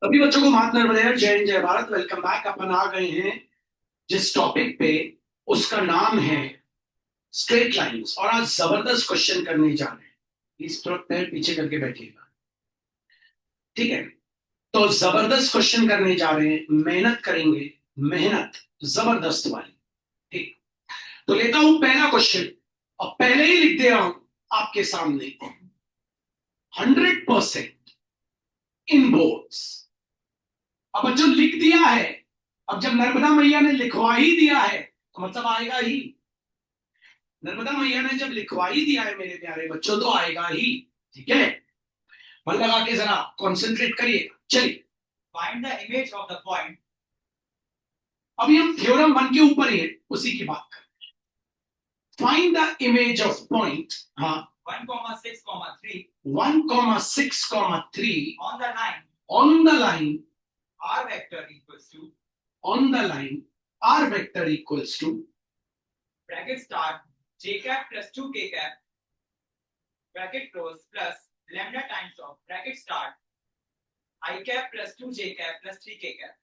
अभी बच्चों को महात्मा नर्मदेव जय हिंद जय भारत, वेलकम बैक। अपन आ गए हैं जिस टॉपिक पे, उसका नाम है स्ट्रेट लाइंस। और आज जबरदस्त क्वेश्चन करने जा रहे हैं। इस थोड़ा पैर पीछे करके बैठिएगा, ठीक है। तो जबरदस्त क्वेश्चन करने जा रहे हैं, मेहनत करेंगे, मेहनत जबरदस्त वाली। ठीक, तो लेता हूं पहला क्वेश्चन और पहले ही लिख दे रहा हूं आपके सामने, 100% इन बोर्ड्स। अब जो लिख दिया है, अब जब नर्मदा मैया ने लिखवा ही दिया है तो मतलब आएगा ही। नर्मदा मैया ने जब लिखवा ही दिया है मेरे प्यारे बच्चों, तो आएगा ही। ठीक है, मन लगा के जरा कॉन्सेंट्रेट करिएगा। चलिए, Find the image of the point अभी हम थ्योरम वन के ऊपर ही है, उसी की बात करें। Find the image of point, हाँ, 1,6,3 1,6,3 on the line on the line, r vector equals to on the line r vector equals to bracket start j cap plus 2 k cap bracket close plus lambda times of bracket start I cap plus 2 j cap plus 3 k cap.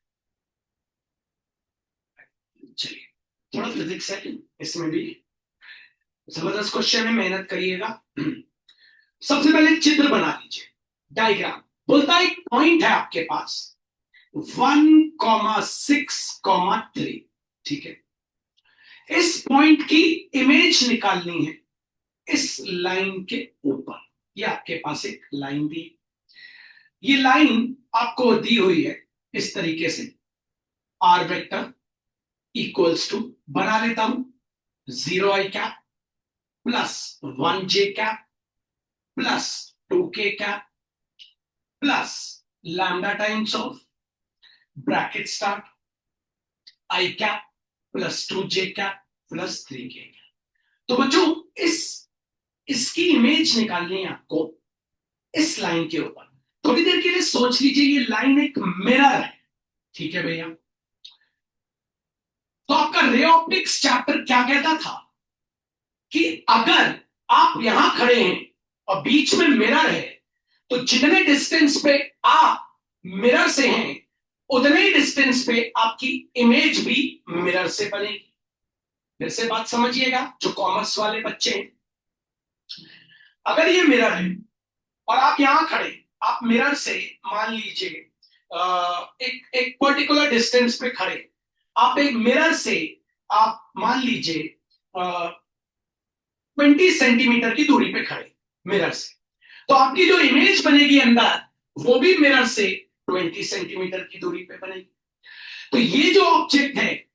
चलिए, थोड़ा physics है इसमें भी, जबरदस्त question है, मेहनत करिएगा। सबसे पहले चित्र बना लीजिए, डायग्राम। बोलता है एक पॉइंट है आपके पास 1,6,3, ठीक है। इस पॉइंट की इमेज निकालनी है इस लाइन के ऊपर। ये आपके पास एक लाइन दी, ये लाइन आपको दी हुई है इस तरीके से, आर वेक्टर इक्वल्स टू, बना लेता हूं, 0 i cap plus 1 j cap plus 2 k cap plus lambda times of bracket start i cap plus 2 j cap plus 3 k cap. तो बच्चों, इसकी इमेज निकालनी है आपको इस लाइन के ऊपर। थोड़ी देर के लिए सोच लीजिए, ये लाइन एक मिरर है, ठीक है भैया। तो आपका रे ऑप्टिक्स चैप्टर क्या कहता था कि अगर आप यहां खड़े हैं और बीच में मिरर है, तो जितने डिस्टेंस पे आप मिरर से हैं, उतने ही डिस्टेंस पे आपकी इमेज भी मिरर से बनेगी। फिर से बात समझिएगा जो कॉमर्स वाले बच्चे हैं। अगर ये मिरर है और आप यहां खड़े, आप मिरर से मान लीजिए एक एक पर्टिकुलर डिस्टेंस पे खड़े, आप एक मिरर से आप मान लीजिए 20 सेंटीमीटर की दूरी पे खड़े मिरर से, तो आपकी जो इमेज बनेगी अंदर, वो भी मिरर से 20 सेंटीमीटर की दूरी पे बनेगी। तो ये जो ऑब्जेक्ट है,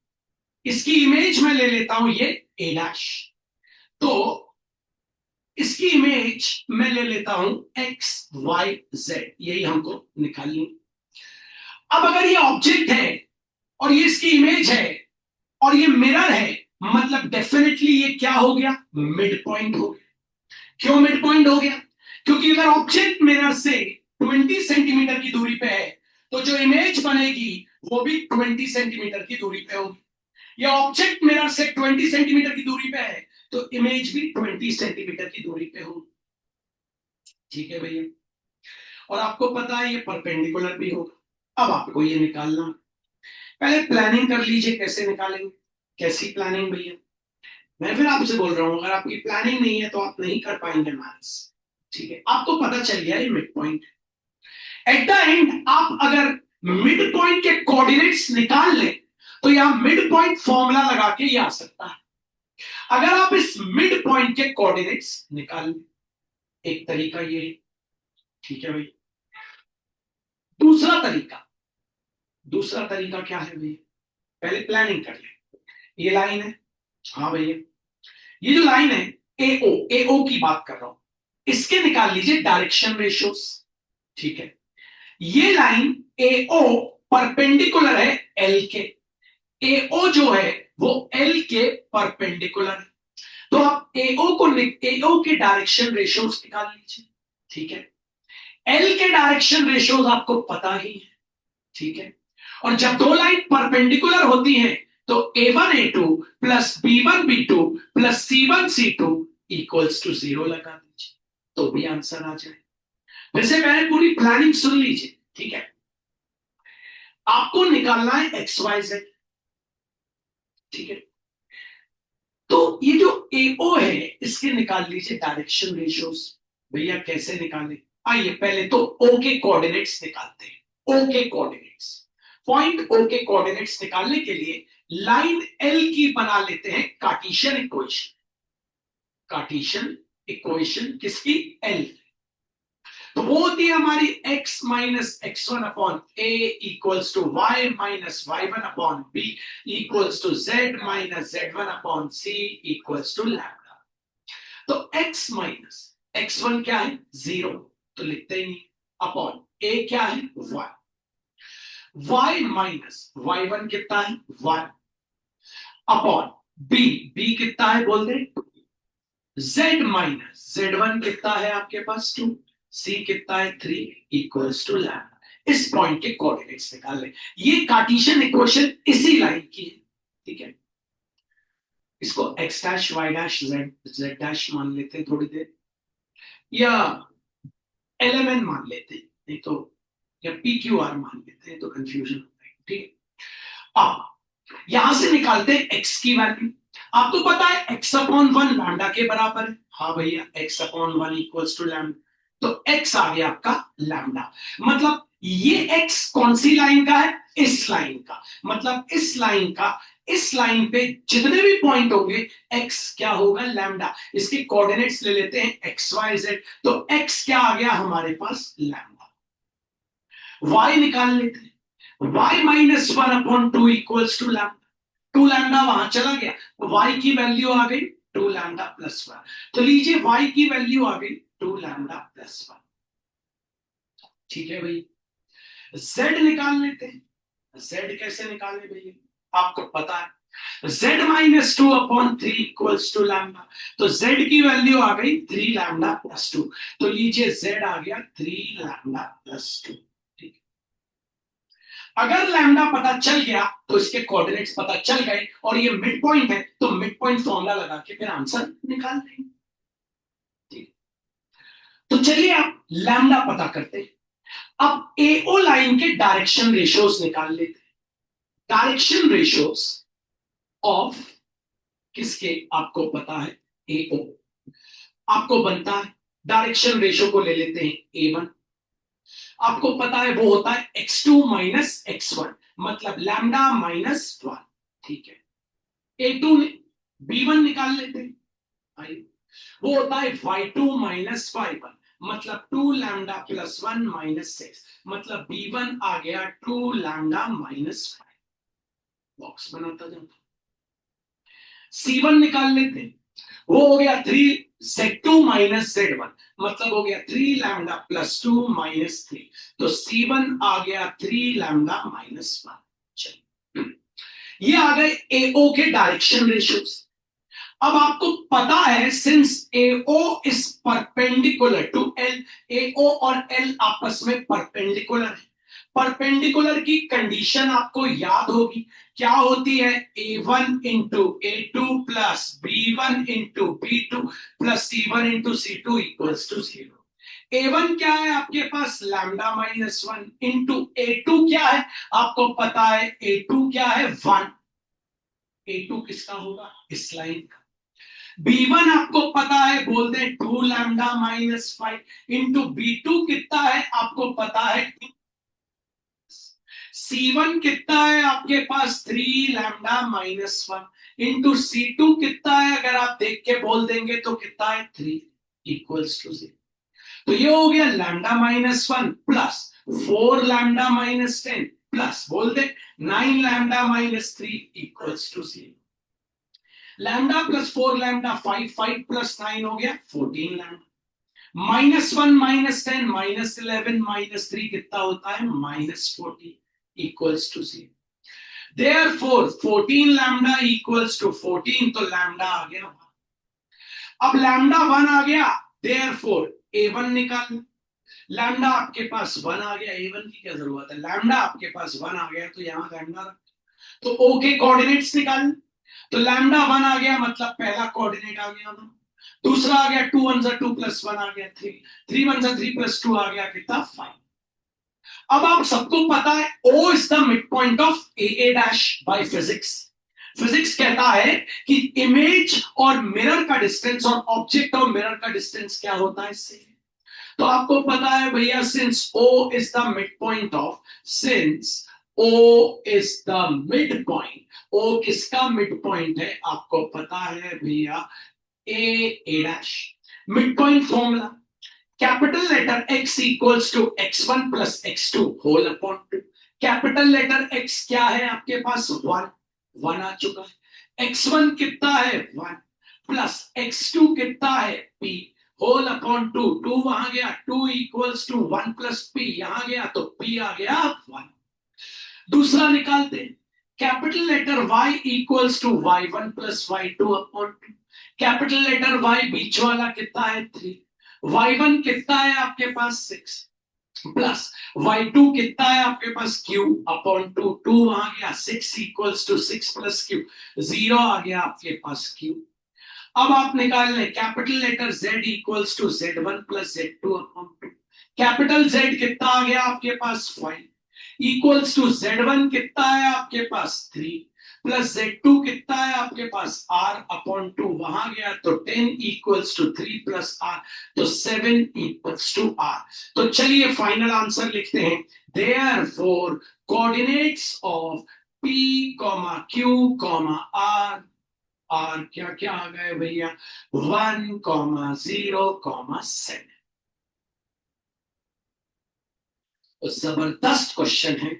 इसकी इमेज मैं ले लेता हूं, ये ए डैश। तो इसकी इमेज मैं ले लेता हूं एक्स वाई जेड, यही हमको निकालनी। अब अगर ये ऑब्जेक्ट है और ये इसकी इमेज है और ये मिरर है, मतलब डेफिनेटली ये क्या हो गया, मिड पॉइंट हो गया। क्यों मिड पॉइंट हो गया? क्योंकि अगर ऑब्जेक्ट मिरर से 20 सेंटीमीटर की दूरी पे है, तो जो इमेज बनेगी वो भी 20 सेंटीमीटर की दूरी पे होगी। या ऑब्जेक्ट मिरर से 20 सेंटीमीटर की दूरी पे है, तो इमेज भी 20 सेंटीमीटर की दूरी पे होगी। ठीक है भैया, और आपको पता है ये परपेंडिकुलर भी होगा। अब आपको ये निकालना, पहले प्लानिंग कर लीजिए कैसे निकालेंगे। कैसी प्लानिंग भैया? मैं फिर आपसे बोल रहा हूं, अगर आपकी प्लानिंग नहीं है तो आप नहीं कर पाएंगे मैथ्स। ठीक है, आपको पता चल गया ये mid point. At the end आप अगर मिड पॉइंट के कोऑर्डिनेट्स निकाल लें, तो यहां मिड पॉइंट फॉर्मूला लगा के ये आ सकता है। अगर आप इस मिड पॉइंट के कोऑर्डिनेट्स निकाल लें, एक तरीका ये है। ठीक है भाई, दूसरा तरीका, दूसरा तरीका क्या है भैया? पहले प्लानिंग कर ले। ये लाइन है, हाँ भैया, ये जो लाइन है एओ, एओ की बात कर रहा हूं, इसके निकाल लीजिए डायरेक्शन रेशियोस। ठीक है, ये लाइन एओ परपेंडिकुलर है एल के। एओ जो है वो एल के परपेंडिकुलर है। तो आप एओ को, एओ के डायरेक्शन रेशियोस निकाल लीजिए। ठीक है, एल के डायरेक्शन रेशियोस आपको पता ही है। ठीक है, और जब दो लाइन परपेंडिकुलर होती हैं, तो A1 A2 plus B1 B2 plus C1 C2 equals to 0 लगा दीजिए, तो भी आंसर आ जाए। वैसे मैंने पूरी प्लानिंग सुन लीजिए, ठीक है। आपको निकालना है एक्स वाई जेड, ठीक है। तो ये जो एओ है इसके निकाल लीजिए डायरेक्शन रेशियोज। भैया कैसे निकाले, आइए पहले तो ओ के कोऑर्डिनेट्स निकालते हैं। ओ के कोऑर्डिनेट्स, पॉइंट ओ के कोऑर्डिनेट्स निकालने के लिए लाइन एल की बना लेते हैं कार्टेशियन इक्वेशन। कार्टेशियन इक्वेशन किसकी, एल। तो वो होती है हमारी x minus x one upon a equals to y minus y one upon b equals to z minus z one upon c equals to lambda. तो x माइनस एक्स वन क्या है, zero, तो लिखते ही नहीं, अपॉन a क्या है, y, y minus y one कितना है, 1, अपॉन b, b कितना है बोल दे, z माइनस जेड वन कितना है आपके पास 2, सी कितना है 3 इक्वल्स टू लैम्डा। इस पॉइंट के कोऑर्डिनेट्स निकाल ले। ये कार्टेशियन इक्वेशन इसी लाइन की है, ठीक है। इसको x dash y dash z dash मान लेते हैं थोड़ी देर, या एलएमएन मान लेते हैं, नहीं तो या PQR मान लेते हैं तो कंफ्यूजन होता है, ठीक है। अब यहां से निकालते हैं x की वैल्यू। आपको पता है x अपॉन 1 लैम्डा के बराबर है, हाँ भैया x upon 1 equals to lambda, तो x आ गया आपका लैम्डा। मतलब ये x कौन सी लाइन का है, इस लाइन का, मतलब इस लाइन का, इस लाइन पे जितने भी पॉइंट होंगे x क्या होगा, लैम्डा। इसके कोऑर्डिनेट्स ले लेते हैं x y z, तो x क्या आ गया हमारे पास, लैम्डा। y निकाल लेते हैं, y minus 1 upon 2 equals to lambda, 2 lambda वहां चला गया, y की वैल्यू आ गई 2 लैम्डा प्लस 1। तो लीजिए y की वैल्यू आ गई 2 लैम्डा प्लस 1, ठीक है भाई। z निकाल लेते हैं, z कैसे निकाले भैया, आपको पता है z minus 2 upon 3 equals to lambda, तो z की वैल्यू आ गई 3 लैम्डा प्लस 2, तो लीजिए z आ गया 3 लैम्डा प्लस 2। अगर लैम्डा पता चल गया तो इसके कोऑर्डिनेट्स पता चल गए और ये मिड पॉइंट है, तो मिड पॉइंट फॉर्मूला लगा के फिर आंसर निकाल देंगे, ठीक। तो चलिए आप लैम्डा पता करते हैं। अब एओ लाइन के डायरेक्शन रेशियोज निकाल लेते हैं। डायरेक्शन रेशियोज ऑफ किसके, आपको पता है एओ, आपको बनता है, डायरेक्शन रेशियो को ले लेते हैं A1, आपको पता है वो होता है x2 माइनस x1, मतलब लैम्डा माइनस 1, ठीक है। A2 B1 निकाल लेते हैं, आइए, वो होता है y2 माइनस y1, मतलब 2 लैम्डा प्लस 1 माइनस 6, मतलब B1 आ गया 2 लैम्डा माइनस 5। बॉक्स बनाता जाता। C1 निकाल लेते हैं, वो हो गया 3 z2 माइनस z1, मतलब हो गया 3 लैम्डा प्लस 2 माइनस 3, तो C1 आ गया 3 लैम्डा माइनस 1। चलिए, ये आ गए एओ के डायरेक्शन रेशियोज। अब आपको पता है since AO is perpendicular to L, AO और L आपस में परपेंडिकुलर है। परपेंडिकुलर की कंडीशन आपको याद होगी, क्या होती है, A1 into A2 plus B1 into B2 plus C1 into C2 equals to 0। A1 क्या है आपके पास, लैम्डा माइनस 1 इंटू A2 क्या है, आपको पता है A2 क्या है 1, A2 किसका होगा, इस लाइन का। B1 आपको पता है, बोल दे 2 लैम्डा माइनस 5 इंटू B2 कितना है आपको पता है, C1 कितना है आपके पास 3 लैम्डा माइनस 1 इंटू C2 कितना है, अगर आप देख के बोल देंगे तो कितना है 3 इक्वल्स टू 0। तो ये हो गया lambda minus 1 plus 4 lambda minus 10 plus बोल दे 9 lambda minus 3 equals to 0। Lambda plus 4 lambda 5, 5 plus 9 हो गया 14 lambda, minus 1 minus 10 minus 11 minus 3 कितना होता है, minus 40 equals to 0। Therefore 14 lambda equals to 14, तो लैम्डा आ गया 1। अब लैम्डा 1 आ गया, देयरफॉर A1 निकाल, लैम्डा आपके पास 1 आ गया, A1 की क्या जरूरत है, लैम्डा आपके पास 1 आ गया तो यहां लैम्डा रख, तो O के कोऑर्डिनेट्स निकाल, तो लैम्डा 1 आ गया, मतलब पहला कोऑर्डिनेट आ गया 1, दूसरा आ गया 2 1 2 प्लस 1 आ गया 3, 3 1 3 प्लस 2 आ गया कितना 5। अब आप सबको पता है O is the mid point of A dash by physics. Physics कहता है कि इमेज और मिरर का डिस्टेंस और ऑब्जेक्ट और मिरर का डिस्टेंस क्या होता है इससे। तो आपको पता है भैया, since O is the mid point of, since O is the mid point, O किसका मिड पॉइंट है आपको पता है भैया, A dash. Mid point formula, capital letter x equals to x1 plus x2 whole upon 2। Capital letter x क्या है आपके पास, 1 आ चुका है। x1 कितना है 1 प्लस x2 कितना है p होल अपॉन 2, 2 वहां गया, 2 इक्वल्स टू 1 प्लस p यहां गया तो p आ गया 1। दूसरा निकालते हैं, capital letter y equals to y1 plus y2 upon 2। Capital letter y बीच वाला कितना है 3, y1 कितना है आपके पास 6 प्लस y2 कितना है आपके पास q अपॉन 2, 2 वहां गया, 6 इक्वल्स टू 6 प्लस q, 0 आ गया आपके पास q। अब आप निकाल लें, capital letter z equals to z1 plus z2 upon 2। Capital z कितना आ गया आपके पास 5 इक्वल्स टू z1 कितना है आपके पास 3 प्लस z2 कितना है आपके पास r अपॉन 2 वहां गया तो 10 इक्वल्स टू 3 प्लस r तो 7 इक्वल्स टू r। तो चलिए फाइनल आंसर लिखते हैं, therefore coordinates of p, q, r, r क्या क्या आ गए भैया 1, 0, 7। तो जबरदस्त क्वेश्चन है,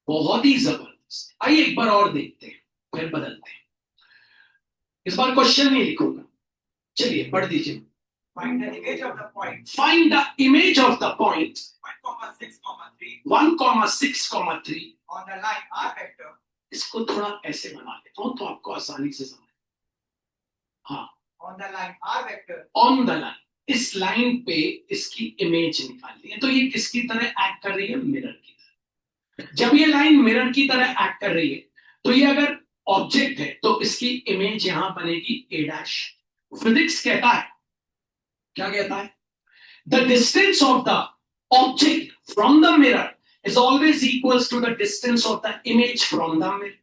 बहुत ही जबरदस्त। आइए एक बार और देखते हैं फिर बदलते हैं। इस बार क्वेश्चन नहीं लिखूंगा, चलिए पढ़ दीजिए। Find the image of the point find the image of the point 1,6,3 1,6,3 on the line r vector इसको थोड़ा ऐसे बना लेता हूं तो आपको आसानी से समझ। हाँ, on the line r vector on the line, इस लाइन पे इसकी इमेज निकालनी है। तो ये किसकी तरह एक्ट कर रही है, मिरर की तरह। जब ये लाइन मिरर की तरह एक्ट कर रही है तो ये अगर ऑब्जेक्ट है तो इसकी इमेज यहां बनेगी ए डैश। फिजिक्स कहता है, क्या कहता है, the distance of the object from the mirror is always equals to the distance of the image from the mirror.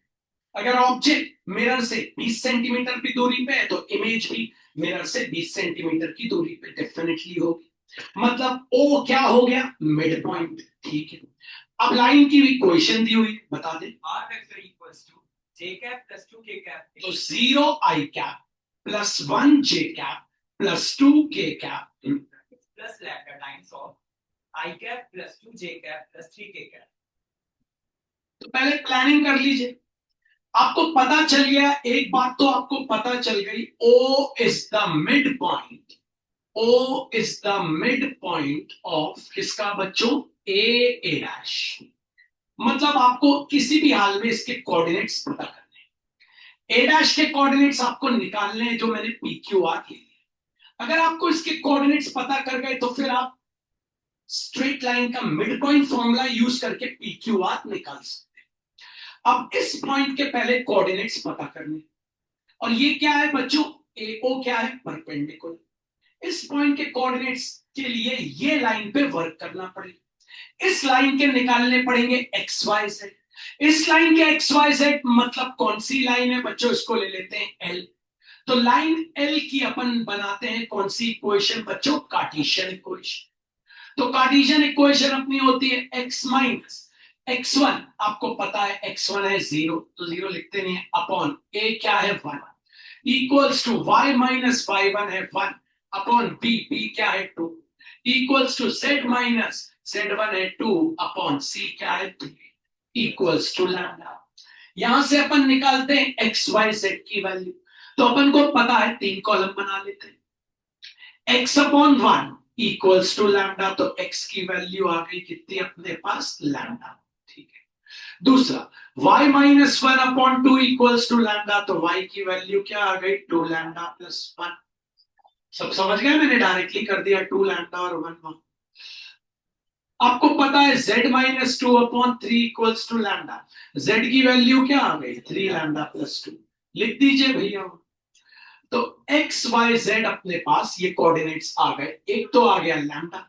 अगर ऑब्जेक्ट मिरर से 20 सेंटीमीटर की दूरी पे है तो इमेज भी मिरर से 20 सेंटीमीटर की दूरी पे डेफिनेटली होगी। मतलब ओ क्या हो गया, मिड पॉइंट। ठीक है, अब लाइन की भी इक्वेशन दी हुई, बता दे। r vector equals to j cap plus 2 k cap तो 0 i cap plus 1 j cap plus 2 k cap plus lambda times of I cap plus 2 j cap plus 3 k cap। तो पहले planning कर लीजिए। आपको पता चल गया, एक बात तो आपको पता चल गई, O is the mid point, O is the mid point of किसका बच्चों, ए डैश। मतलब आपको किसी भी हाल में इसके कोऑर्डिनेट्स पता करने हैं। ए डैश के कोऑर्डिनेट्स आपको निकालने हैं जो मैंने पी क्यू आर के लिए। अगर आपको इसके कोऑर्डिनेट्स पता कर गए तो फिर आप स्ट्रेट लाइन का मिड पॉइंट फॉर्मूला यूज करके पी क्यू आर निकाल सकते हैं। अब इस पॉइंट के पहले कोऑर्डिनेट्स पता करने, और ये क्या है बच्चों, ए ओ क्या है, परपेंडिकुलर। इस पॉइंट के कोऑर्डिनेट्स के लिए ये लाइन पे वर्क करना पड़ेगा। इस लाइन के निकालने पड़ेंगे एक्स वाई जेड। इस लाइन के एक्स वाई जेड मतलब कौन सी लाइन है बच्चों, इसको ले लेते हैं एल। तो लाइन एल की अपन बनाते हैं कौन सी इक्वेशन बच्चों, कार्टेशियन इक्वेशन। तो कार्टेशियन इक्वेशन अपनी होती है एक्स माइनस x1, आपको पता है x1 है 0 तो 0 लिखते नहीं है, अपॉन a क्या है 1 equals to y minus y1 है 1 अपॉन b, b क्या है 2 equals to z minus z1 है 2 अपॉन c क्या है 3 इक्वल्स टू लैम्डा। यहां से अपन निकालते हैं x y z की वैल्यू। तो अपन को पता है 3 कॉलम बना लेते हैं, x upon 1 equals to lambda, तो x की वैल्यू आ गई कितनी अपने पास, लैम्डा। ठीक है, दूसरा y minus 1 upon 2 equals to lambda, तो y की वैल्यू क्या आ गई, 2 लैम्डा प्लस 1। सब समझ गए, मैंने डायरेक्टली कर दिया 2 लैम्डा और 1 1। आपको पता है z minus 2 upon 3 equals to lambda, z की वैल्यू क्या आ गई, 3 लैम्डा प्लस 2। लिख दीजिए भैया। तो x y z अपने पास ये कोऑर्डिनेट्स आ गए, एक तो आ गया लैम्डा,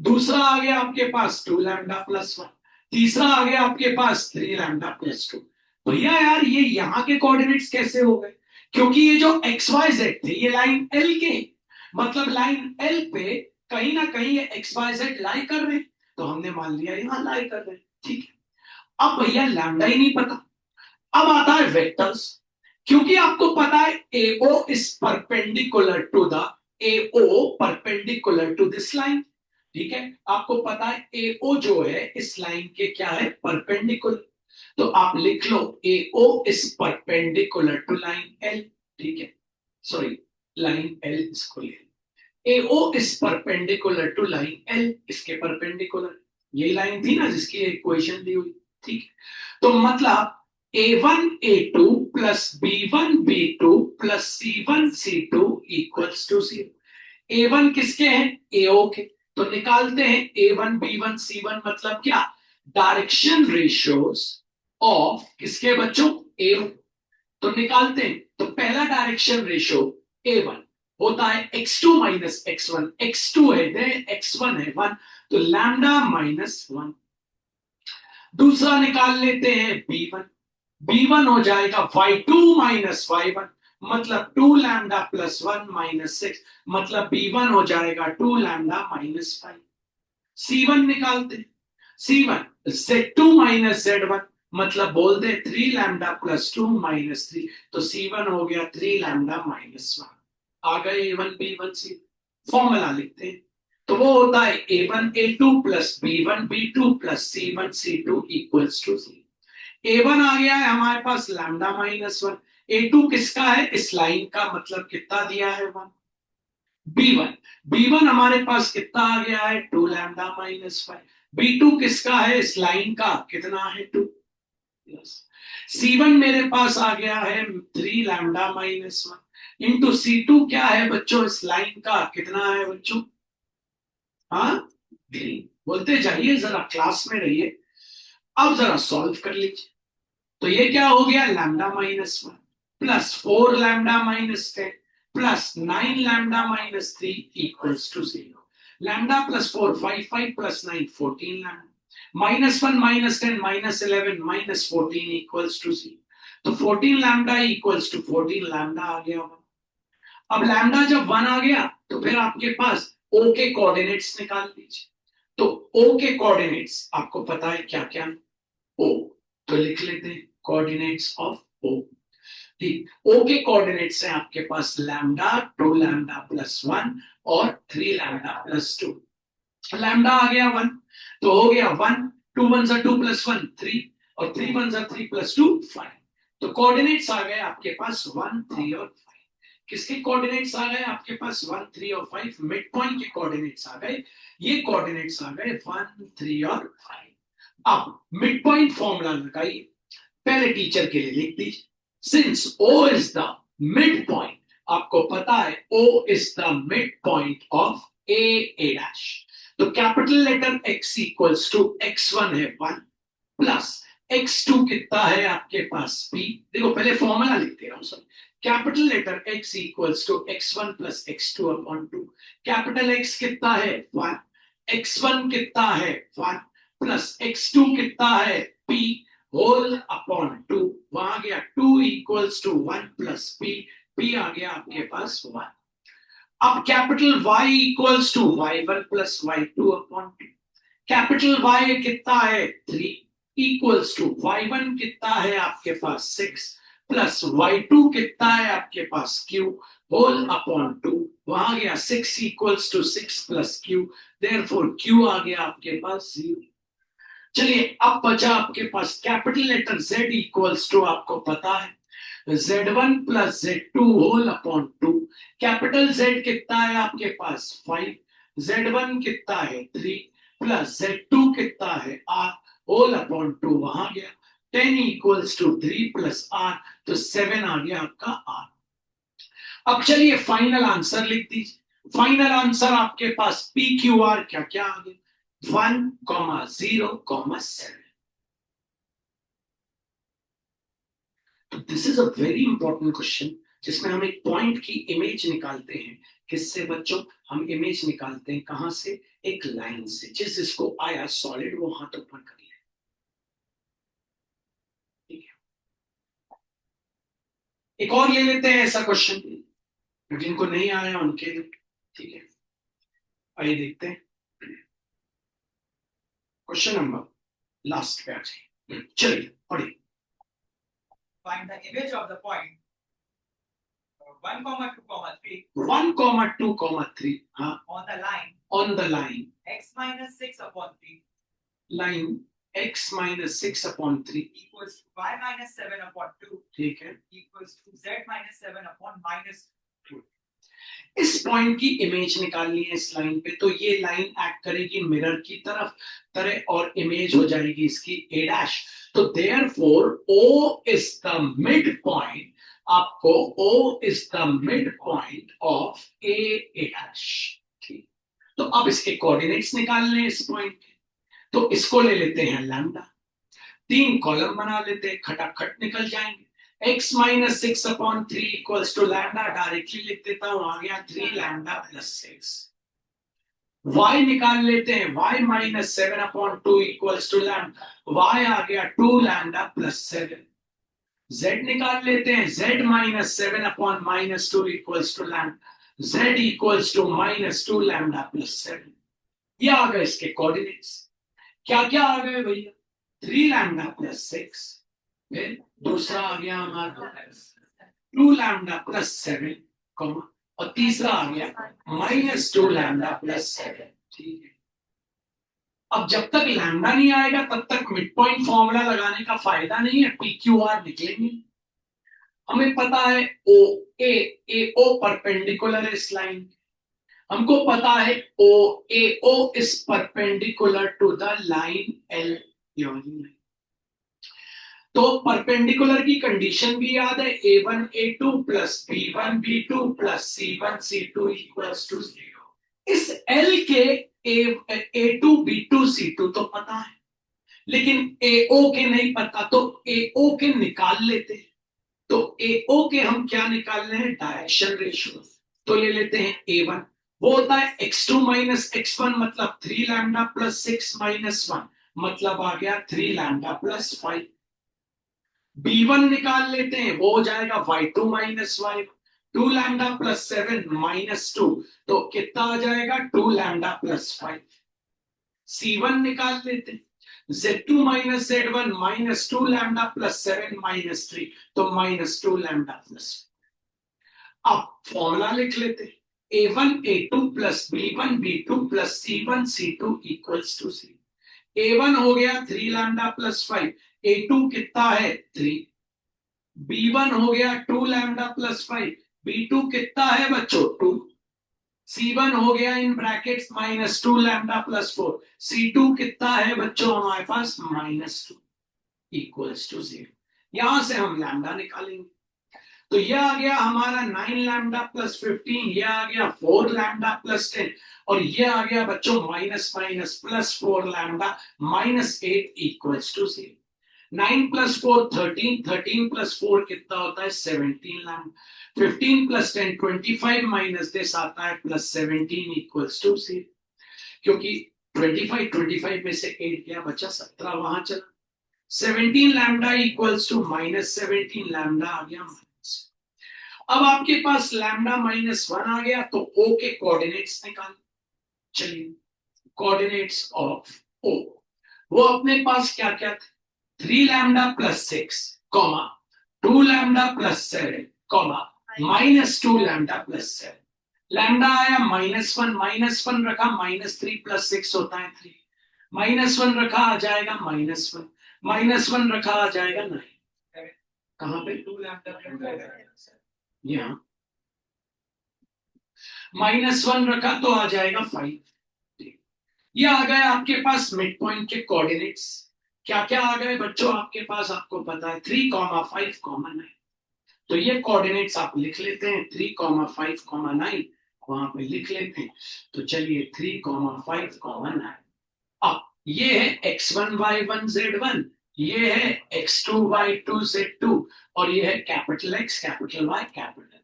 दूसरा आ गया आपके पास 2 लैम्डा प्लस 1, तीसरा आ गया आपके पास 3 लैम्डा प्लस 2। भैया यार ये यहाँ के कोऑर्डिनेट्स कैसे हो गए? क्योंकि ये जो एक्स वाई जेड थे ये लाइन एल के, मतलब लाइन एल पे कहीं ना कहीं ये एक्स वाई जेड लाई कर रहे हैं, तो हमने मान लिया यहाँ लाई कर रहे हैं, ठीक है। अब भैया लैम्डा ही नहीं पता, अब आता है वेक्टर्स। क्योंकि आपको पता है AO is perpendicular to the AO perpendicular to this line, ठीक है। आपको पता है AO जो है इस लाइन के क्या है, परपेंडिकुलर। तो आप लिख लो AO is perpendicular to line L, ठीक है। सॉरी, लाइन L इसको ले, AO is perpendicular to line L, इसके परपेंडिकुलर। यही लाइन थी ना जिसकी इक्वेशन दी हुई, ठीक है। तो मतलब A1 A2 plus B1 B2 plus C1 C2 equals to 0। A1 किसके हैं, AO के, तो निकालते हैं A1 B1 C1 मतलब क्या, डायरेक्शन रेशियोज ऑफ किसके बच्चों, AO। तो निकालते हैं, तो पहला डायरेक्शन रेशियो A1 होता है x2 माइनस x1, x2 है x1 है 1, तो लैम्डा माइनस 1। दूसरा निकाल लेते हैं B1, B1 हो जाएगा y2 माइनस y1, मतलब 2 लैम्डा प्लस 1 माइनस 6, मतलब B1 हो जाएगा 2 लैम्डा माइनस 5। C1 निकालते हैं, C1 Z2 माइनस Z1, मतलब बोल दे 3 लैम्डा प्लस 2 माइनस 3, तो C1 हो गया 3 लैम्डा माइनस 1। आ गए A1 B1 C, फॉर्मूला लिखते हैं, तो वो होता है A1 A2 plus B1 B2 plus C1 C2 equals to 0। A1 आ गया है हमारे पास लैम्डा माइनस 1, A2 किसका है, इस लाइन का, मतलब कितना दिया है 1। B1, B1 हमारे पास कितना आ गया है 2 लैम्डा माइनस 5, B2 किसका है, इस लाइन का, कितना है 2। C1 मेरे पास आ गया है 3 लैम्डा माइनस 1 इंटू C2 क्या है बच्चों, इस लाइन का, कितना है बच्चों, हाँ 3। बोलते जाइए, जरा क्लास में रहिए। अब जरा सॉल्व कर लीजिए, तो ये क्या हो गया, lambda minus 1 plus 4 lambda minus 10 plus 9 lambda minus 3 equals to 0। Lambda plus 4 5, 5 plus 9 14 lambda, minus 1 minus 10 minus 11 minus 14 equals to 0। तो 14 लैम्डा इक्वल्स टू 14 लैम्डा आ गया। अब लैम्डा जब 1 आ गया तो फिर आपके पास O के कोऑर्डिनेट्स निकाल लीजिए। तो O के कोऑर्डिनेट्स आपको पता है क्या क्या, O, तो लिख लेते हैं कोऑर्डिनेट्स ऑफ O, ठीक। O के कोऑर्डिनेट्स हैं आपके पास लैम्डा 2 लैम्डा प्लस 1 और 3 लैम्डा प्लस 2। लैम्डा आ गया 1, तो हो गया 1, 2 1 जा 2 प्लस 1 3, और 3 1 जा 3 प्लस 2 5। तो कोऑर्डिनेट्स आ गए आपके पास 1 3 और 5। किसके कोऑर्डिनेट्स आ गए आपके पास 1 3 और 5, मिड पॉइंट के कोऑर्डिनेट्स आ गए। ये कोऑर्डिनेट्स आ गए 1 3 और 5। अब मिड पॉइंट फॉर्मूला लगाइए, पहले टीचर के लिए लिख दीजिए, since O is the mid point, आपको पता है O is the mid point of A dash, तो capital letter X equals to X1 है 1 प्लस X2 कितना है आपके पास P, देखो पहले फॉर्मूला लिखते रहो सब, capital letter X equals to X1 plus X2 upon 2, capital X कितना है 1, X1 कितना है 1 प्लस X2 कितना है P होल अपॉन 2, वहां गया 2 equals to 1 plus P, P आ गया आपके पास 1। अब capital Y equals to Y1 plus Y2 upon 2, capital Y कितना है 3 इक्वल्स टू Y1 कितना है आपके पास 6 प्लस Y2 कितना है आपके पास Q होल अपॉन 2, वहां गया 6 equals to 6 plus Q, therefore Q आ गया आपके पास 0। चलिए अब बचा आपके पास capital letter Z equals to, आपको पता है Z1 plus Z2 whole upon 2, capital Z कितना है आपके पास 5, Z1 कितना है 3 प्लस Z2 कितना है R होल अपॉन 2, वहां गया 10 इक्वल्स टू 3 प्लस R, तो 7 आ गया आपका R। अब चलिए फाइनल आंसर लिख दीजिए, फाइनल आंसर आपके पास PQR क्या क्या आ गया 1, 0, 7। तो this is a very important question जिसमें हम एक पॉइंट की इमेज निकालते हैं किससे बच्चों? हम इमेज निकालते हैं कहां से? एक लाइन से। जिसको आया सॉलिड वो हाथ ऊपर कर ले। ठीक है, एक और ले लेते हैं ऐसा क्वेश्चन जिनको नहीं आया उनके लिए। ठीक है, आइए देखते हैं क्वेश्चन नंबर लास्ट पे आ जाइए। चलिए पढ़िए। Find the image of the point 1, 2, 3 1, 2, 3 हाँ on the line on the line x minus 6 upon 3 line x minus 6 upon 3 equals to y minus 7 upon 2 ठीक है। equals to z minus 7 upon minus 2. इस point की image निकालनी है इस line पे, तो ये लाइन एक्ट करेगी मिरर की तरह और इमेज हो जाएगी इसकी a डैश। तो therefore O is the mid point, आपको O is the mid point of a dash. ठीक, तो अब इसके कोऑर्डिनेट्स निकालने हैं इस पॉइंट के, तो इसको ले लेते हैं लैम्डा, 3 कॉलम बना लेते हैं, खटाखट निकल जाएंगे। x minus 6 upon 3 equals to lambda, directly लिख देता हूं, आ गया 3 lambda plus 6। y निकाल लेते हैं, y minus 7 upon 2 equals to lambda, y आ गया 2 lambda plus 7। z निकाल लेते हैं, z minus 7 upon minus 2 equals to lambda, z equals to minus 2 lambda plus 7। ये आ गए इसके कोऑर्डिनेट्स। क्या क्या आ गए भैया? 3 lambda plus 6, फिर दूसरा आ गया हमारा 2 लैम्डा प्लस 7, और तीसरा आ गया -2 लैम्डा प्लस 7। ठीक है, अब जब तक लैम्डा नहीं आएगा तब तक मिड पॉइंट फॉर्मूला लगाने का फायदा नहीं है, PQR निकलेंगे। हमें पता है OAO परपेंडिकुलर है इस लाइन, हमको पता है OAO is perpendicular to the line L। तो परपेंडिकुलर की कंडीशन भी याद है, A1 A2 plus B1 B2 plus C1 C2 equals to 0। इस L के A2 B2 C2 तो पता है, लेकिन AO के नहीं पता, तो AO के निकाल लेते हैं। तो AO के हम क्या निकाल रहे हैं? Direction ratio. तो ले लेते हैं A1, वो होता है x2 माइनस x1, मतलब 3 लैम्डा प्लस 6 माइनस 1, मतलब आ गया 3 लैम्डा प्लस 5। B1 निकाल लेते हैं, वो हो जाएगा y2 minus y, 2 lambda plus 7 minus 2, तो कितना आ जाएगा? 2 लैम्डा प्लस 5। C1 निकाल लेते हैं, z2 minus z1 minus 2 lambda plus 7 minus 3, तो माइनस 2 लैम्डा प्लस। अब फॉर्मूला लिख लेते हैं, A1 A2 plus B1 B2 plus C1 C2 equals to 0। A1 हो गया 3 लैम्डा प्लस 5, A2 कितना है? 3। B1 हो गया 2 लैम्डा प्लस 5, B2 कितना है बच्चों? 2। C1 हो गया in brackets -2 lambda plus 4, C2 कितना है बच्चों हमारे पास? -2 इक्वल्स टू 0। यहां से हम लैम्डा निकालेंगे, तो ये आ गया हमारा 9 लैम्डा प्लस 15, ये आ गया 4 लैम्डा प्लस 10, और ये आ गया बच्चों minus minus plus 4 lambda -8 equals to 0। 9 plus 4 13, 13 plus 4 कितना होता है? 17 लैम्डा, 15 प्लस 10 25 माइनस दिस आता है प्लस 17 इक्वल्स टू 0। क्योंकि 25 में से 8 गया, बचा 17, वहां चला। 17 लैम्डा इक्वल्स टू -17 लैम्डा आ गया माइनस। अब आपके पास लैम्डा -1 आ गया, तो O के कोऑर्डिनेट्स निकाल। चलिए, कोऑर्डिनेट्स ऑफ O, वो अपने पास क्या क्या थे? 3 lambda plus 6, 2 lambda plus 7, -2 lambda plus 7। Lambda आया -1 रखा, -3 प्लस 6 होता है 3, -1 रखा आ जाएगा -1, -1 रखा आ जाएगा 9। कहां पे? 2 लैम्डा यहाँ -1 रखा तो आ जाएगा 5। ये आ गए आपके पास मिड पॉइंट के कोऑर्डिनेट्स। क्या क्या आ गए बच्चों आपके पास? आपको पता है 3, 5, 9। तो ये कोऑर्डिनेट्स आप लिख लेते हैं, 3, 5, 9 वहां पे लिख लेते हैं। तो चलिए 3, 5, 9। अब ये है x1 y1 z1, ये है x2 y2 z2, और ये है capital X capital Y capital.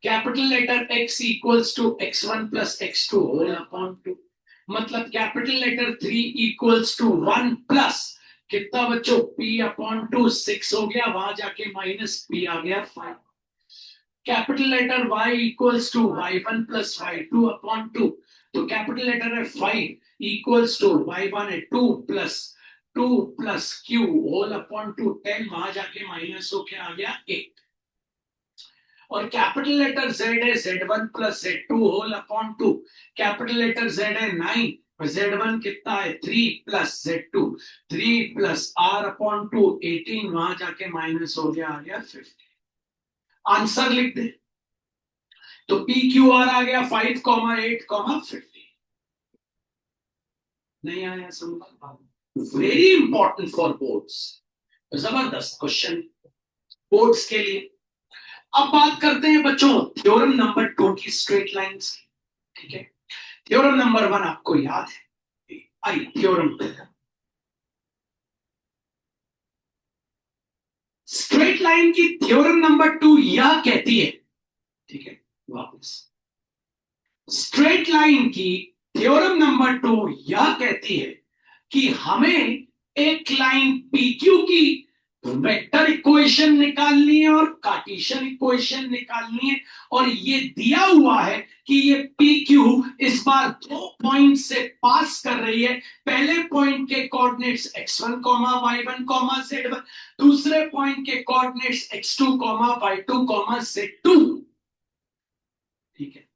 Capital letter x equals to x1 plus x2 whole upon 2, मतलब capital letter 3 equals to 1 plus कितना बच्चों p अपॉन 2, 6 हो गया, वहां जाके माइनस p आ गया 5। Capital letter y equals to y1 plus y2 upon 2, तो कैपिटल लेटर है 5 इक्वल्स टू y1 है 2 प्लस q होल अपॉन 2, 10 वहां जाके माइनस होके आ गया 8। और कैपिटल लेटर z है z1 plus z2 whole upon 2, capital letter z है 9 और z1 कितना है 3 plus z2, 3 plus r upon 2, 18 वहां जाके माइनस हो गया, आ गया 50। आंसर लिख दे तो PQR आ गया 5, 8, 50। नहीं आया समझ? वेरी इंपॉर्टेंट फॉर बोर्ड्स, जबरदस्त क्वेश्चन बोर्ड्स के लिए। अब बात करते हैं बच्चों थ्योरम नंबर 2 की, स्ट्रेट लाइंस की। ठीक है, थ्योरम नंबर 1 आपको याद है, आई थ्योरम स्ट्रेट लाइन की थ्योरम नंबर 2 यह कहती है, ठीक है, वापस स्ट्रेट लाइन की थ्योरम नंबर 2 यह कहती है कि हमें एक लाइन PQ की वेक्टर इक्वेशन निकालनी है और कार्टेशियन इक्वेशन निकालनी है, और ये दिया हुआ है कि ये PQ इस बार 2 पॉइंट से पास कर रही है। पहले पॉइंट के कोऑर्डिनेट्स x1, y1, z1, दूसरे पॉइंट के कोऑर्डिनेट्स x2, y2, z2। ठीक है,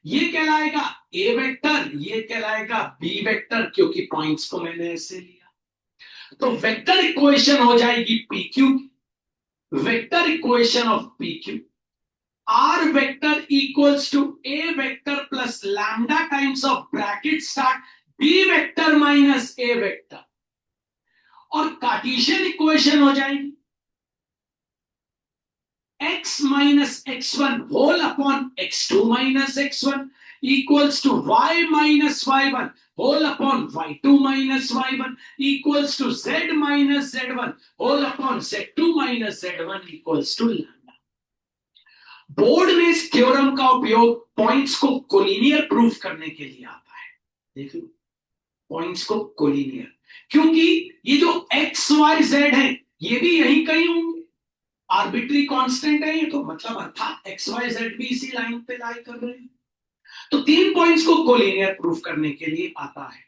ये कहलाएगा ए वेक्टर, ये कहलाएगा बी वेक्टर, क्योंकि पॉइंट्स को मैंने ऐसे लिया। तो वेक्टर इक्वेशन हो जाएगी PQ, vector equation of PQ, R vector equals to A vector plus lambda times of bracket start B vector minus A vector, और कार्टेशियन इक्वेशन हो जाएगी x minus x1 whole upon x2 minus x1 equals to y minus y1 whole upon y2 minus y1 equals to z minus z1 whole upon z2 minus z1 equals to lambda। Board में इस theorem का उपयोग points को collinear proof करने के लिए आता है। देख लो, पॉइंट्स को कोलिनियर, क्योंकि ये जो x y z है ये भी यही कहीं होंगे, आर्बिट्री कांस्टेंट है ये, तो मतलब अर्थात x y z भी इसी लाइन पे लाई कर रहे हैं, तो 3 पॉइंट्स को कोलिनियर प्रूफ करने के लिए आता है।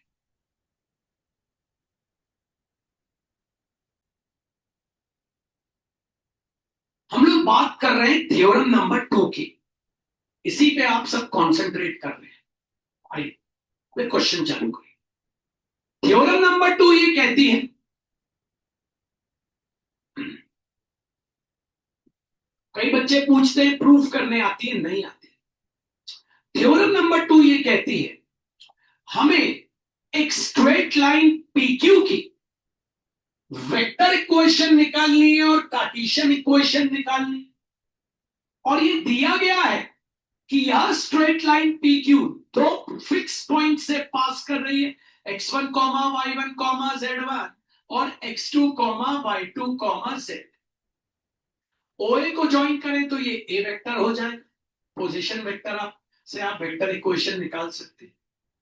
हम लोग बात कर रहे हैं थ्योरम नंबर 2 की, इसी पे आप सब कंसंट्रेट कर रहे हैं। आइए क्वेश्चन चालू करें। थ्योरम नंबर 2 ये कहती है, कई बच्चे पूछते हैं प्रूफ करने आती है, नहीं आती। थ्योरम नंबर 2 ये कहती है हमें एक स्ट्रेट लाइन PQ की वेक्टर इक्वेशन निकालनी है और कार्टेशियन इक्वेशन निकालनी है, और ये दिया गया है कि यह स्ट्रेट लाइन PQ दो फिक्स पॉइंट से पास कर रही है, x1, y1, z1 और x2, y2, z। OA को ज्वाइन करें तो ये A वेक्टर हो जाएगा, पोजीशन वेक्टर आप से आप वेक्टर इक्वेशन निकाल सकते हैं।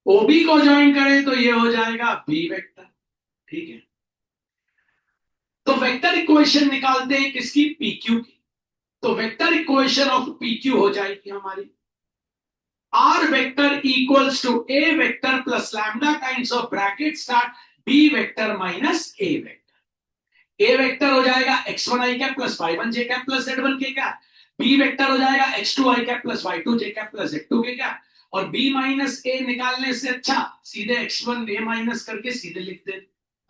OB को ज्वाइन करें तो ये हो जाएगा B वेक्टर। ठीक है, तो वेक्टर इक्वेशन निकालते हैं किसकी, PQ की। तो वेक्टर इक्वेशन ऑफ PQ हो जाएगी हमारी R vector equals to A vector plus lambda times of bracket start B vector minus A vector. A vector हो जाएगा x1 i cap plus y1 j cap plus z1 k cap, B vector हो जाएगा x2 i cap plus y2 j cap plus z2 k cap, और B minus A निकालने से अच्छा सीधे x1 A minus करके सीधे लिख दे,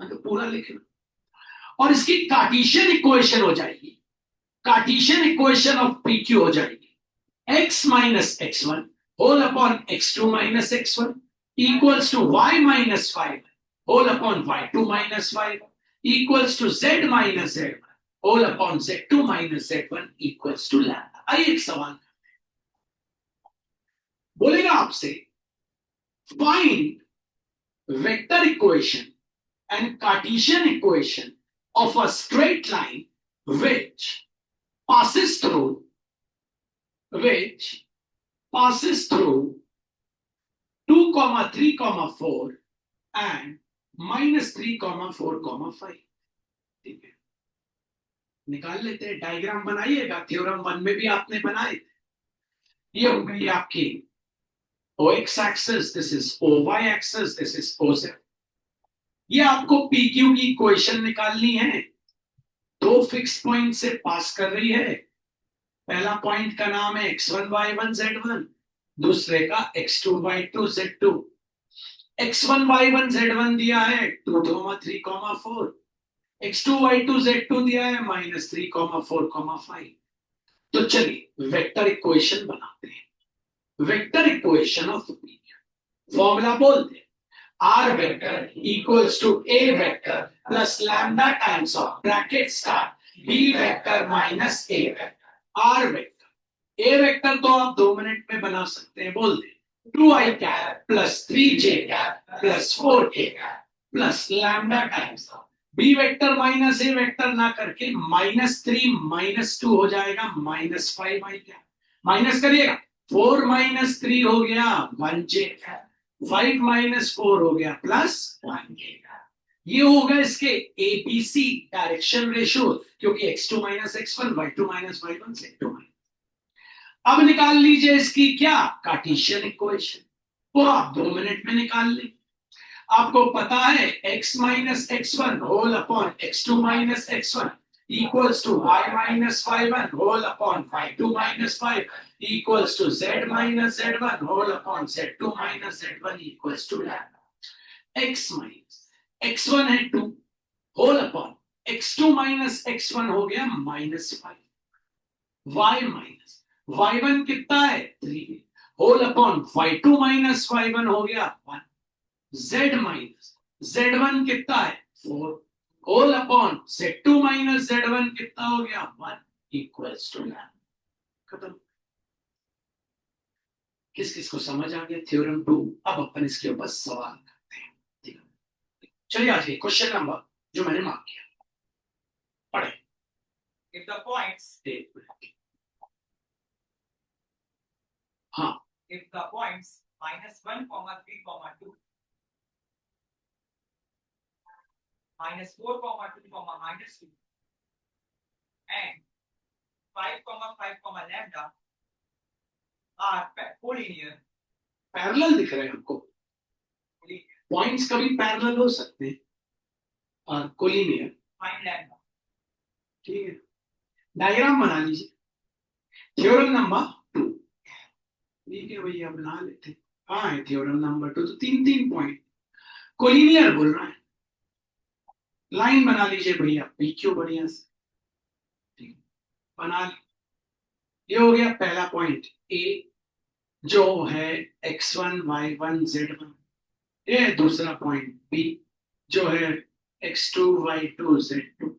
तो पूरा लिखना। और इसकी कार्टेशियन इक्वेशन हो जाएगी, कार्टेशियन इक्वेशन ऑफ PQ हो जाएगी x minus x1 whole upon x2 minus x1 equals to y minus y1 whole upon y2 minus y1 equals to z minus z1 whole upon z2 minus z1 equals to lambda. आइए एक सवाल बोलेगा आपसे, find vector equation and Cartesian equation of a straight line which passes through which passes through 2, 3, 4 and -3, 4, 5. ठीक है, निकाल लेते हैं। डायग्राम बनाइएगा, थ्योरम 1 में भी आपने बनाए थे। ये हो गई आपकी OX axis, this is OY axis, this is OZ। ये आपको PQ की इक्वेशन निकालनी है। दो फिक्स पॉइंट से पास कर रही है। पहला पॉइंट का नाम है x1 y1 z1, दूसरे का x2 y2 z2। x1 y1 z1 दिया है 2, 3, 4, x2 y2 z2 दिया है -3, 4, 5। तो चलिए वेक्टर इक्वेशन बनाते हैं। वेक्टर इक्वेशन ऑफ फॉर्मूला बोलते हैं r vector equals to a vector plus lambda times of bracket start b vector minus a vector. r vector, a vector तो आप 2 मिनट में बना सकते हैं। बोल दे 2i cap plus 3j cap plus 4k cap plus lambda times of b vector minus a vector ना करके -3 -2 हो जाएगा -5i कैप। माइनस करिएगा 4 -3 हो गया 1j कैप, 5 - 4 हो गया +1k। ये होगा इसके ABC डायरेक्शन रेशियो, क्योंकि x2 - x1 y2 - y1 z2। अब निकाल लीजिए इसकी क्या कार्टेशियन इक्वेशन, वो आप 2 मिनट में निकाल लें। आपको पता है x - x1 whole upon x2 - x1 equals to y - y1 whole upon y2 - y1 equals to z - z1 whole upon z2 - z1 equals to lambda। x minus x1 है 2 whole upon x2 - x1 हो गया -5, y minus y1 कितना है 3 whole upon y2 - y1 हो गया 1, z minus z1 कितना है 4 whole upon z2 - z1 कितना हो गया 1 इक्वल्स टू लैम्डा। खत्म। किस किस को समझ आ गया थ्योरम 2? अब अपन इसके ऊपर सवाल करते हैं। ठीक है, चलिए आज क्वेश्चन नंबर जो मैंने मार्क किया पढ़े। If the points, हाँ, if the points -1, 3, 2, -4, 2, -2 and 5, 5, lambda are collinear, parallel दिख रहे हैं आपको। पॉइंट्स कभी पैरेलल हो सकते हैं और कोलिनियर। find lambda। ठीक है, डायग्राम बना लीजिए। थ्योरम नंबर 2, ठीक है भैया बना लेते हैं। हाँ है थ्योरम नंबर 2, तो 3 पॉइंट कोलिनियर बोल रहा है। लाइन बना लीजिए भैया PQ बढ़िया से, ठीक बना ली। ये हो गया पहला पॉइंट A जो है x1 y1 z1। ये दूसरा पॉइंट B जो है x2 y2 z2,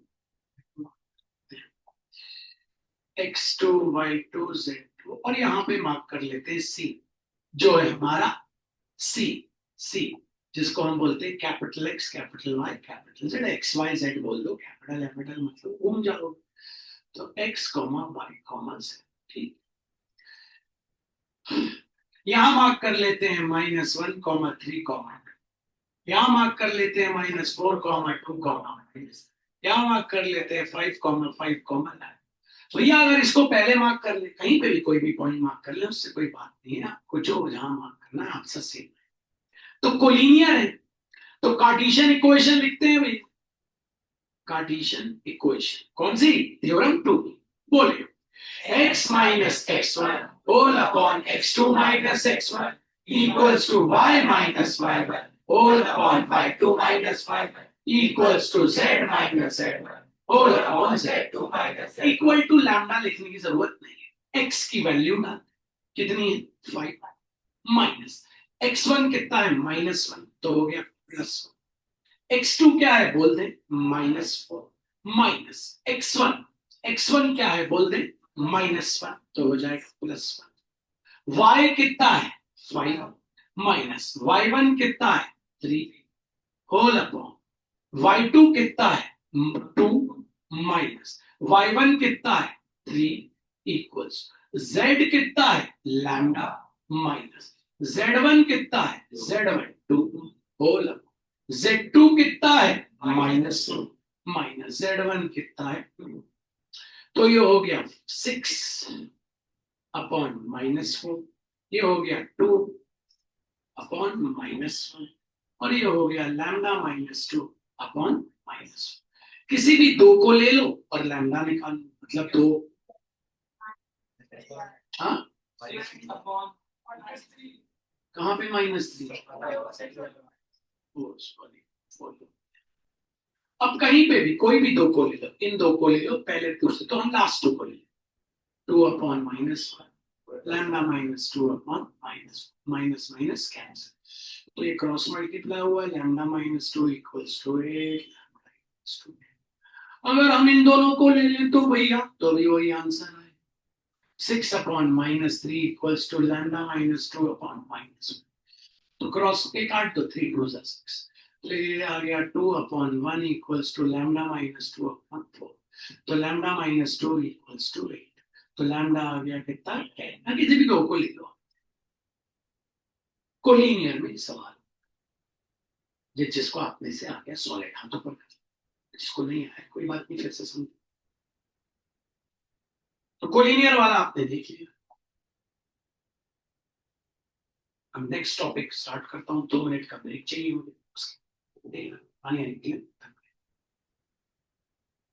x2 y2 z2। और यहाँ पे मार्क कर लेते हैं C जो है हमारा C जिसको हम बोलते हैं capital X capital Y capital Z। X Y Z बोल दो, कैपिटल मतलब घूम जाओ। तो x, y, z। ठीक, यहां मार्क कर लेते हैं -1, 3, यहां मार्क कर लेते हैं -4, 2, यहां मार्क कर लेते हैं 5, 5, 9। भैया अगर इसको पहले मार्क कर ले, कहीं पे भी कोई भी पॉइंट मार्क कर ले, उससे कोई बात नहीं है। आपको जो जहां मार्क करना है आपसे सेम। तो कोलिनियर है, तो कार्टेशियन इक्वेशन लिखते हैं भैया। कार्टेशियन इक्वेशन कौन सी? थ्योरम 2। बोलिए x - x1 whole upon x2 - x1 equals to y - y1 whole upon y2 - y1 equals to z - z1 whole upon z2 - z1 equal to lambda लिखने की जरूरत नहीं है। x की वैल्यू ना कितनी है 5 माइनस x1 कितना है -1 तो हो गया +1। x2 क्या है बोल दे -4 माइनस x1 क्या है बोल दे -1 तो हो जाएगा +1। y कितना है 5 माइनस y1 कितना है 3 होल अपॉन y2 कितना है 2 माइनस y1 कितना है 3 इक्वल्स z कितना है लैम्डा माइनस z1 कितना है z1 2 होल z2 कितना है माइनस z1 कितना है 2 तो ये हो गया 6 अपॉन -4 ये हो गया 2 अपॉन -1 और ये हो गया लैम्डा -2 अपॉन -1 किसी भी दो को ले लो और लैम्डा निकालो मतलब दो हाँ upon -3 कहाँ पे -3 अब कहीं पे भी कोई भी दो को ले लो इन दो को ले लो पहले टू से तो हम लास्ट टू को ले लो 2 upon -1 lambda -2 upon minus cancel तो ये क्रॉस मल्टीप्लाई हुआ लैम्डा -2 इक्वल्स टू 8 अगर हम इन दोनों को ले लें तो भैया तो भी वही आंसर है 6 upon -3 equals to lambda -2 upon -1 तो क्रॉस के काट दो 3 2 6 तो ये आ गया 2 upon 1 equals to lambda -2 upon 4 तो लैम्डा -2 इक्वल्स टू 8 तो लैम्डा आ गया कितना 10 ना किसी भी दो को ले लो कोलिनियर में सवाल जिसको आप में से आ गया सॉलिड हाथों पर जिसको नहीं आया कोई बात नहीं फिर से समझो तो कोलिनियर वाला आपने देख लिया अब नेक्स्ट टॉपिक स्टार्ट करता हूं 2 मिनट का ब्रेक चाहिए मुझे आने के लिए